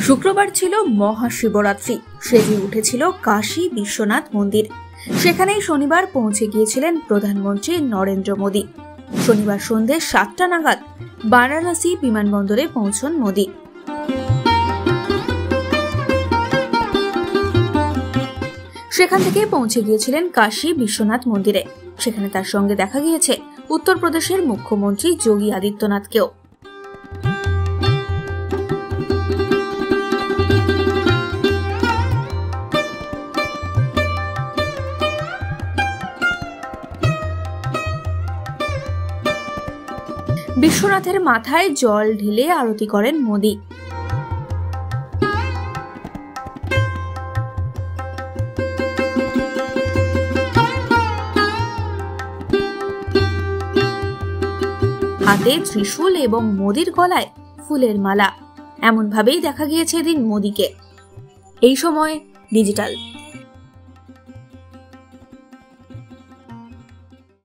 শুক্রবার ছিল মহাশিবরাত্রি। সেজে উঠেছিল কাশী বিশ্বনাথ মন্দির। সেখানেই শনিবার পৌঁছে গিয়েছিলেন প্রধানমন্ত্রী নরেন্দ্র মোদী। শনিবার সন্ধ্যে 7টা নাগাদ বারাণসী বিমানবন্দরে পৌঁছন মোদী। সেখান থেকে পৌঁছে গিয়েছিলেন কাশী বিশ্বনাথ মন্দিরে। সেখানে তার সঙ্গে দেখা গিয়েছে উত্তরপ্রদেশের মুখ্যমন্ত্রী যোগী আদিত্যনাথকেও। বিশ্বনাথের মাথায় জল ঢেলে আরতি করেন মোদী। হাতে ত্রিশূল এবং মোদীর গলায় ফুলের মালা। এমন ভাবেই দেখা গিয়েছে এদিন মোদীকে। এই সময় ডিজিটাল।